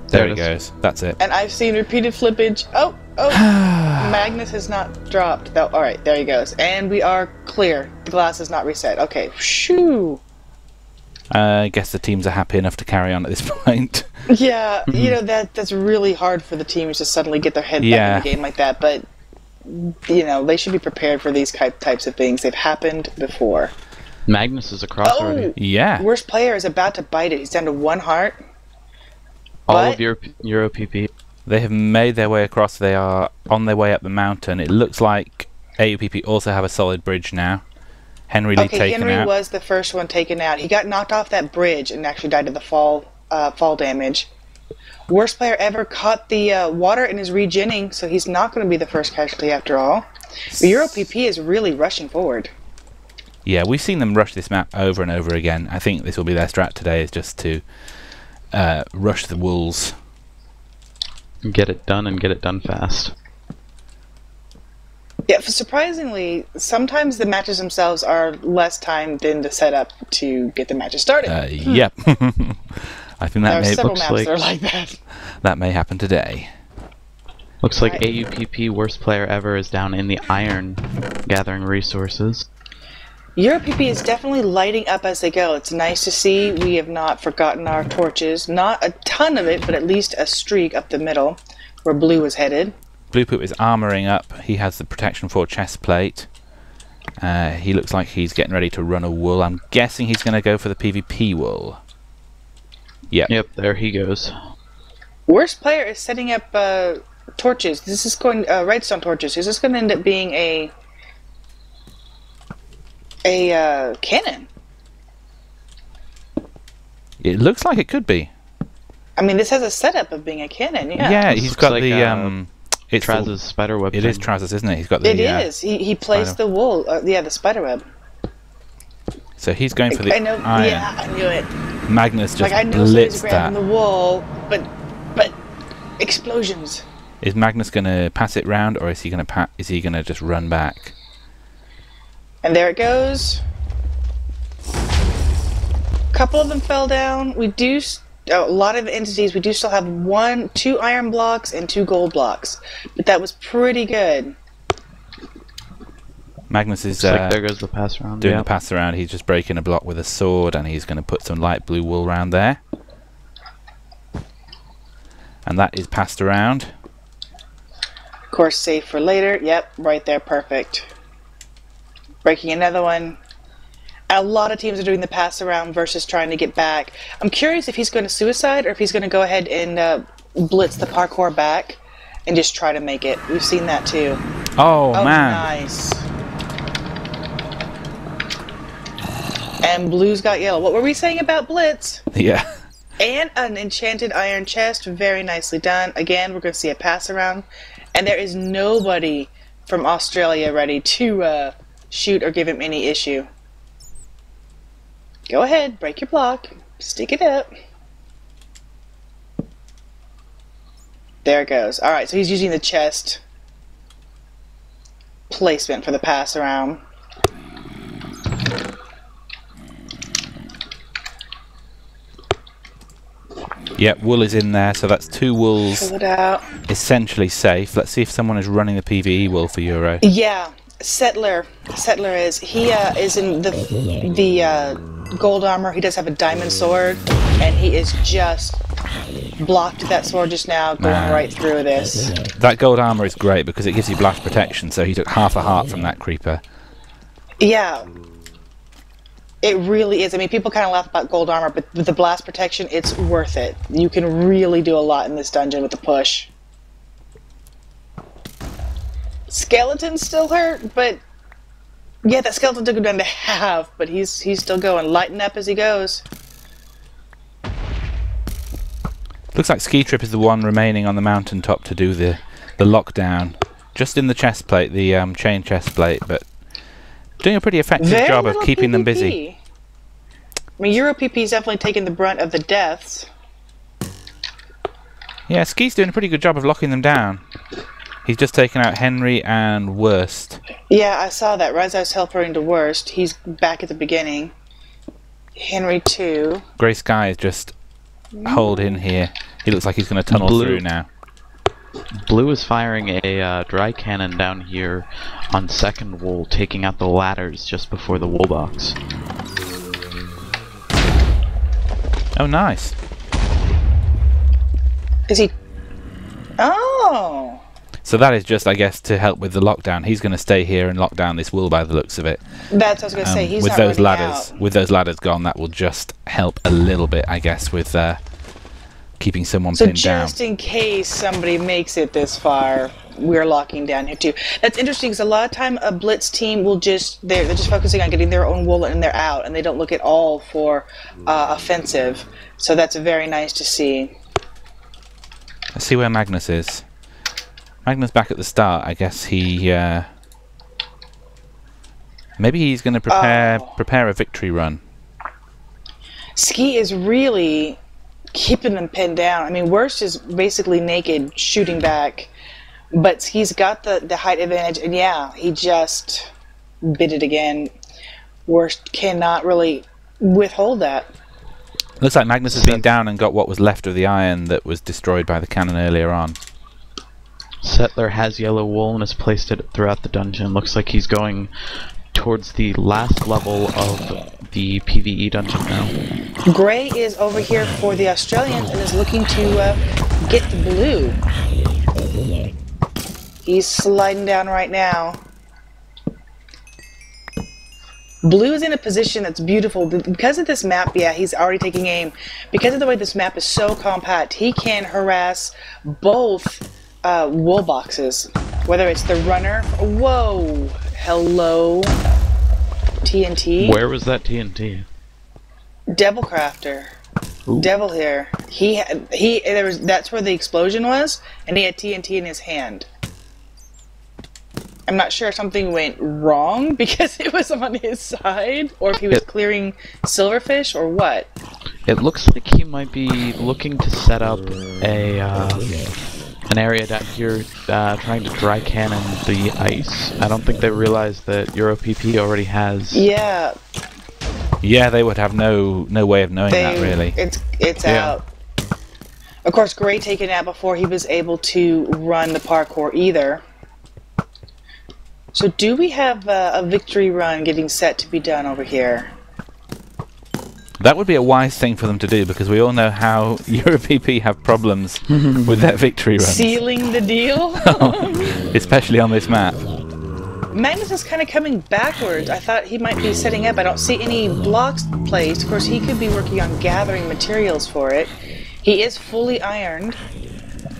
There it goes. That's it. And I've seen repeated flippage. Oh, Magnus has not dropped. Though. All right, there he goes. And we are clear. The glass is not reset. Okay, shoo. I guess the teams are happy enough to carry on at this point. Yeah, you know, that's really hard for the teams to suddenly get their head back in the game like that. But, you know, they should be prepared for these types of things. They've happened before. Magnus is across already. Yeah. Worst player is about to bite it. He's down to 1 heart. All of EuroPP. They have made their way across. They are on their way up the mountain. It looks like AuPP also have a solid bridge now. Henry taken out. Henry was the first one taken out. He got knocked off that bridge and actually died to the fall damage. Worst player ever caught the water and is regenning, so he's not going to be the first casualty after all. But EuroPP is really rushing forward. Yeah, we've seen them rush this map over and over again. I think this will be their strat today, is just to rush the wolves. Get it done and get it done fast. Yeah, surprisingly, sometimes the matches themselves are less time than the setup to get the matches started. Yep. I think that there are several maps that are like that. That may happen today. Looks like AuPP, worst player ever, is down in the iron, gathering resources. EuroPP is definitely lighting up as they go. It's nice to see. We have not forgotten our torches. Not a ton of it, but at least a streak up the middle, where blue is headed. BluePoop is armoring up. He has the protection 4 chest plate. He looks like he's getting ready to run a wool. I'm guessing he's going to go for the PvP wool. Yep, there he goes. Worst player is setting up torches. This is going redstone torches. Is this going to end up being a cannon? It looks like it could be. I mean, this has a setup of being a cannon. Yeah. Yeah, he's got like the it's Traz's spiderweb. It is Traz's, isn't it? He's got the. It is. He placed the wool. Yeah, the spiderweb. So he's going for the I know. iron. Yeah, I knew it. Magnus just I know blitzed grabbing the wool, but explosions. Is Magnus going to pass it round, or is he going to just run back? And there it goes. A couple of them fell down. We do. A lot of entities, we do still have 2 iron blocks and 2 gold blocks, but that was pretty good. Magnus is like there goes the pass around. Doing the pass around. He's just breaking a block with a sword, and he's going to put some light blue wool around there, and that is passed around. Of course, save for later. Yep, right there, perfect. Breaking another one. A lot of teams are doing the pass around versus trying to get back. I'm curious if he's going to suicide or if he's going to go ahead and blitz the parkour back and just try to make it. We've seen that too. Oh man. Nice. And blue's got yellow. What were we saying about blitz? Yeah. And an enchanted iron chest. Very nicely done. Again, we're going to see a pass around. And there is nobody from Australia ready to shoot or give him any issue. Go ahead, break your block, stick it up. There it goes. Alright, so he's using the chest placement for the pass around. Yep, wool is in there, so that's 2 wools. Fill it out. Essentially safe. Let's see if someone is running the PvE wool for Euro. Yeah, Settler is. He is in the gold armor. He does have a diamond sword, and he is just blocked that sword just now, going right through this. That gold armor is great because it gives you blast protection, so he took half a heart from that creeper. Yeah. It really is. I mean, people kind of laugh about gold armor, but with the blast protection, it's worth it. You can really do a lot in this dungeon with the push. Skeleton's still hurt, but yeah, that skeleton took him down to half, but he's still going. Lighten up as he goes. Looks like Ski Trip is the one remaining on the mountaintop to do the lockdown. Just in the chest plate, the chain chest plate, but doing a pretty effective job of keeping them busy. I mean, EuroPP's definitely taking the brunt of the deaths. Yeah, Ski's doing a pretty good job of locking them down. He's just taken out Henry and Worst. Yeah, I saw that. Right as I was teleporting to Worst, he's back at the beginning. Henry 2. Grey Sky is just holed in here. He looks like he's going to tunnel through now. Blue is firing a dry cannon down here on second wool, taking out the ladders just before the wool box. Oh, nice. Is he? Oh. So that is just, I guess, to help with the lockdown. He's going to stay here and lock down this wool by the looks of it. That's what I was going to say. He's with not those running ladders, out. with those ladders gone, that will just help a little bit, I guess, with keeping someone pinned down. So just in case somebody makes it this far, we're locking down here too. That's interesting because a lot of time a blitz team will they're just focusing on getting their own wool and they're out, and they don't look at all for offensive. So that's very nice to see. Let's see where Magnus is. Magnus back at the start. I guess he maybe he's going to prepare a victory run. Ski is really keeping them pinned down. I mean, Worst is basically naked, shooting back, but Ski's got the height advantage, and yeah, he just bit it again. Worst cannot really withhold that. Looks like Magnus has been down and got what was left of the iron that was destroyed by the cannon earlier on. Settler has yellow wool and has placed it throughout the dungeon. Looks like he's going towards the last level of the PvE dungeon now. Gray is over here for the Australians and is looking to get the blue. He's sliding down right now. Blue is in a position that's beautiful. Because of this map, yeah, he's already taking aim. Because of the way this map is so compact, he can harass both wool boxes. Whether it's the runner... Whoa! Hello? TNT? Where was that TNT? Devil Crafter. Ooh. Devil here. That's where the explosion was, and he had TNT in his hand. I'm not sure if something went wrong because it was on his side, or if he was clearing silverfish, or what. It looks like he might be looking to set up an area down here, trying to dry cannon the ice. I don't think they realized that EuroPP already has. Yeah. Yeah, they would have no way of knowing that, really. It's out. Of course, Gray taken out before he was able to run the parkour either. So do we have a victory run getting set to be done over here? That would be a wise thing for them to do, because we all know how EuroPP have problems with their victory runs. Sealing the deal? Especially on this map. Magnus is kind of coming backwards. I thought he might be setting up. I don't see any blocks placed. Of course, he could be working on gathering materials for it. He is fully ironed.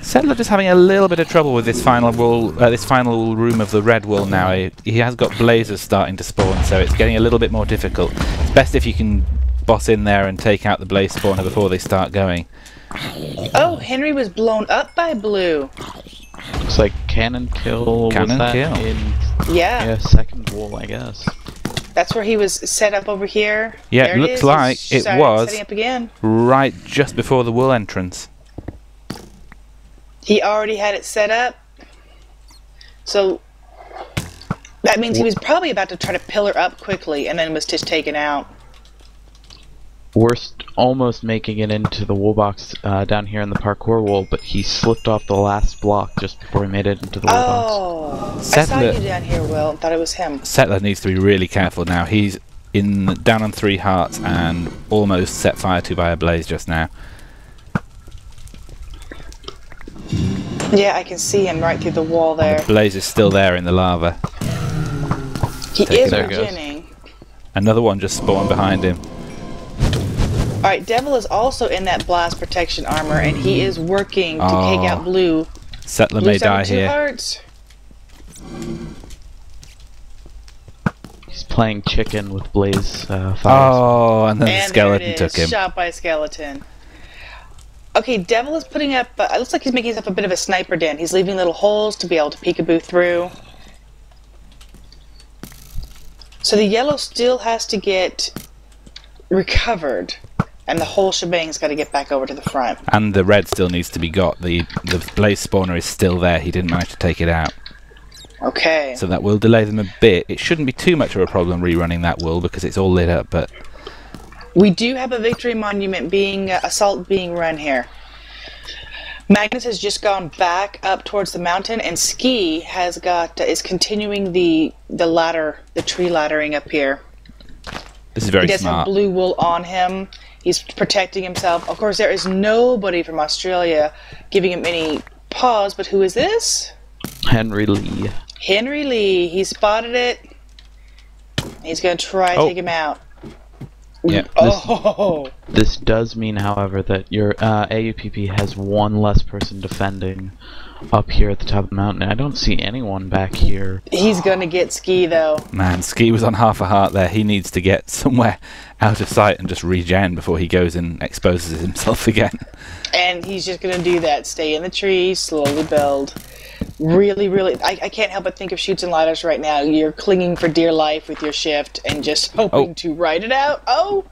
Settler just having a little bit of trouble with this final wool, this final room of the red wool now. He has got blazers starting to spawn, so it's getting a little bit more difficult. It's best if you can boss in there and take out the blaze spawner before they start going. Oh, Henry was blown up by blue. Looks like cannon kill. Cannon kill. Yeah, second wool, I guess. That's where he was set up over here. Yeah, there it looks like it was setting up again. Right just before the wool entrance. He already had it set up. So that means he was probably about to try to pillar up quickly and then was just taken out. Worst almost making it into the wool box down here in the parkour wool, but he slipped off the last block just before he made it into the wool box. Oh, Settler, I saw you down here, Will. Thought it was him. Settler needs to be really careful now. He's down on 3 hearts and almost set fire to by a blaze just now. Yeah, I can see him right through the wall there. The blaze is still there in the lava. He is beginning. Another one just spawned behind him. Alright, Devil is also in that blast protection armor, and he is working to take out Blue. Settler may die here. Hearts. He's playing chicken with blaze fires. Oh, and then the skeleton took him. Shot by a skeleton. Okay, Devil is putting up... it looks like he's making himself a bit of a sniper den. He's leaving little holes to be able to peekaboo through. So the yellow still has to get recovered, and the whole shebang's got to get back over to the front. And the red still needs to be got. The blaze spawner is still there. He didn't manage to take it out. Okay. So that will delay them a bit. It shouldn't be too much of a problem rerunning that wool because it's all lit up, but... We do have a victory monument assault being run here. Magnus has just gone back up towards the mountain, and Ski has got is continuing the ladder, the tree laddering up here. This is very He does smart. have blue wool on him. He's protecting himself. Of course, there is nobody from Australia giving him any pause, but who is this? Henry Lee. Henry Lee. He spotted it. He's going to try to take him out. Yeah. This does mean, however, that your AuPP has one less person defending up here at the top of the mountain. I don't see anyone back here. He's going to get Ski, though. Man, Ski was on half a heart there. He needs to get somewhere out of sight and just regen before he goes and exposes himself again. And he's just going to do that. Stay in the tree, slowly build. Really, really, I can't help but think of Chutes and Ladders right now. You're clinging for dear life with your shift and just hoping to ride it out. Oh,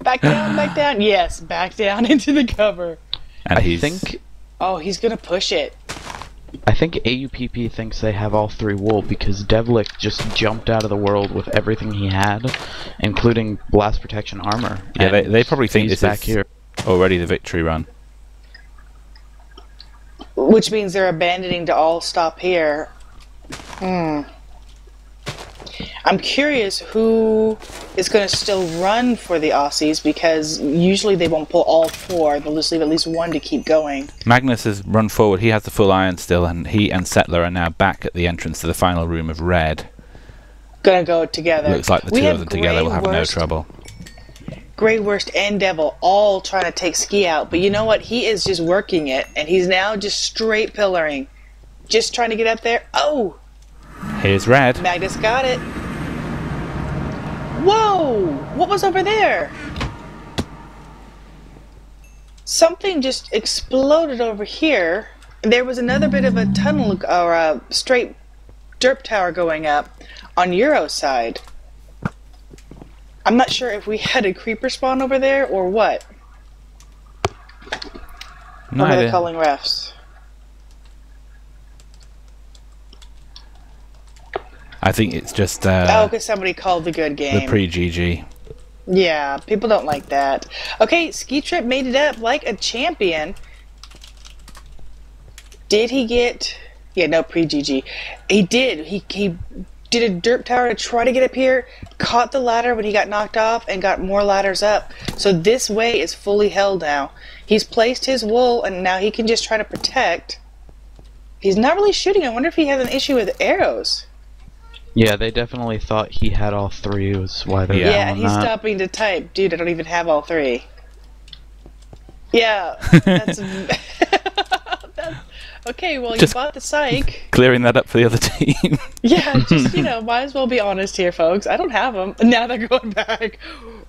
back down, back down. Yes, back down into the cover. And I think... Oh, he's going to push it. I think AuPP thinks they have all 3 wool because Devlik just jumped out of the world with everything he had, including blast protection armor. Yeah, they probably think this back is here. already the victory run. Which means they're abandoning to all stop here. I'm curious who is going to still run for the Aussies, because usually they won't pull all 4. They'll just leave at least 1 to keep going. Magnus has run forward. He has the full iron still, and he and Settler are now back at the entrance to the final room of red. Gonna go together. Looks like the two of them together will have no trouble. Grey Worst and Devil all trying to take Ski out, but you know what? He is just working it, and he's now just straight pillaring. Just trying to get up there. Oh! Here's red. Magnus got it. Whoa! What was over there? Something just exploded over here. There was another bit of a tunnel or a straight derp tower going up on Euro's side. I'm not sure if we had a creeper spawn over there or what. No What are they idea. calling refs? I think it's just because somebody called the good game. the pre-GG. Yeah, people don't like that. Okay, Ski Trip made it up like a champion. Did he get... Yeah, no, pre-GG. He did. He did a derp tower to try to get up here, caught the ladder when he got knocked off, and got more ladders up. So this way is fully held now. He's placed his wool, and now he can just try to protect. He's not really shooting. I wonder if he has an issue with arrows. Yeah, they definitely thought he had all 3, was why they're Yeah, and doing he's that. stopping to type. Dude, I don't even have all 3. Yeah, that's... Okay, well, Just you bought the psych. Clearing that up for the other team. Yeah, just, might as well be honest here, folks. I don't have them. Now they're going back.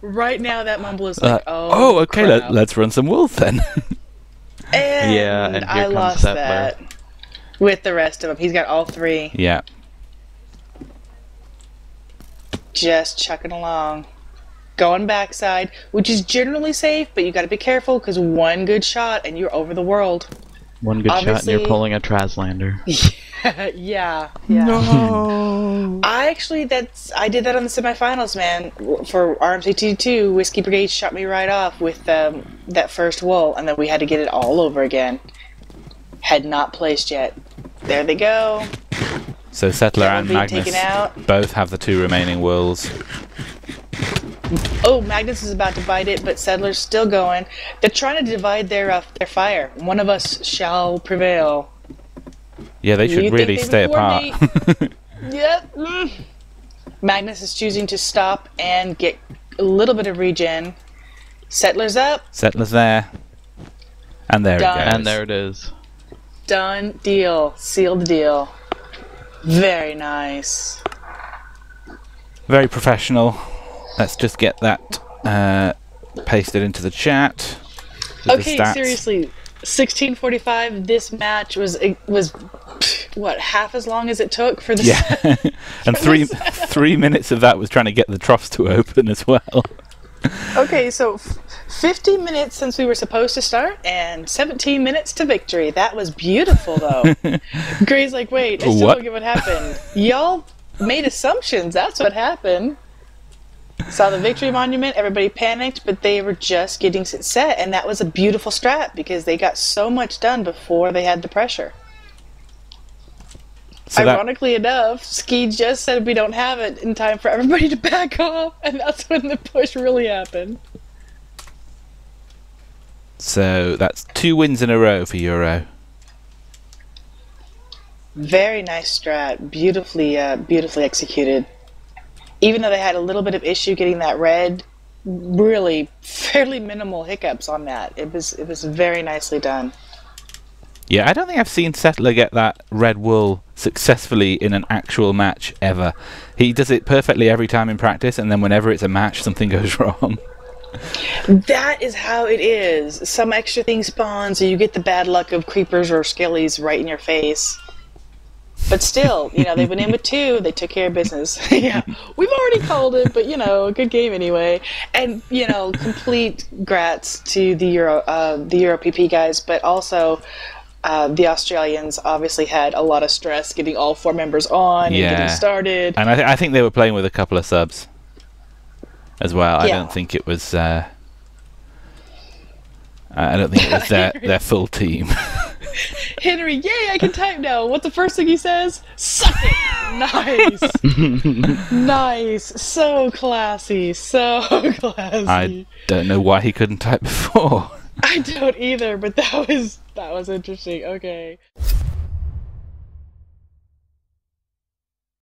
Right now, that mumble is like, okay, crap. let's run some wolves then. And Yeah, and here I comes lost Settler. that with the rest of them. He's got all 3. Yeah. Just chucking along. Going backside, which is generally safe, but you got to be careful, because one good shot and you're over the world. One good shot and Obviously- you're pulling a Traslander. Yeah. No. I did that on the semifinals, man. For RMC2, Whiskey Brigade shot me right off with that first wool, and then we had to get it all over again. Had not placed yet. There they go. So Settler That will and be Magnus taken out. both have the 2 remaining wolves. Oh, Magnus is about to bite it, but Settler's still going. They're trying to divide their fire. One of us shall prevail. Yeah, they should You really think they stay would apart. Yep. Magnus is choosing to stop and get a little bit of regen. Settler's up. Settler's there. And there Done. it goes. And there it is. Done deal. Sealed deal. Very nice. Very professional. Let's just get that pasted into the chat. with the Okay, stats. seriously. 16:45. This match was what, half as long as it took for the Yeah. And 3 minutes of that was trying to get the troughs to open as well. Okay, so 50 minutes since we were supposed to start, and 17 minutes to victory. That was beautiful, though. Gray's like, wait, I still What? don't get what happened. Y'all made assumptions. That's what happened. Saw the victory monument, everybody panicked, but they were just getting set, and that was a beautiful strat because they got so much done before they had the pressure. So ironically enough, Ski just said we don't have it in time for everybody to back off, and that's when the push really happened. So that's 2 wins in a row for Euro. Very nice strat, beautifully executed. Even though they had a little bit of issue getting that red, really fairly minimal hiccups on that. It was very nicely done. Yeah, I don't think I've seen Settler get that red wool successfully in an actual match ever. He does it perfectly every time in practice, and then whenever it's a match, something goes wrong. That is how it is. Some extra thing spawns, or you get the bad luck of creepers or skellies right in your face. But still, you know, they went in with 2, they took care of business. Yeah, we've already called it, but, you know, good game anyway. And, you know, complete grats to the EuroPP guys, but also the Australians obviously had a lot of stress getting all 4 members on and getting started. And I think they were playing with a couple of subs as well. I don't think it was their full team. Henry, yay, I can type now. What's the first thing he says? Suck it! Nice! Nice! So classy, so classy. I don't know why he couldn't type before. I don't either, but that was interesting. Okay.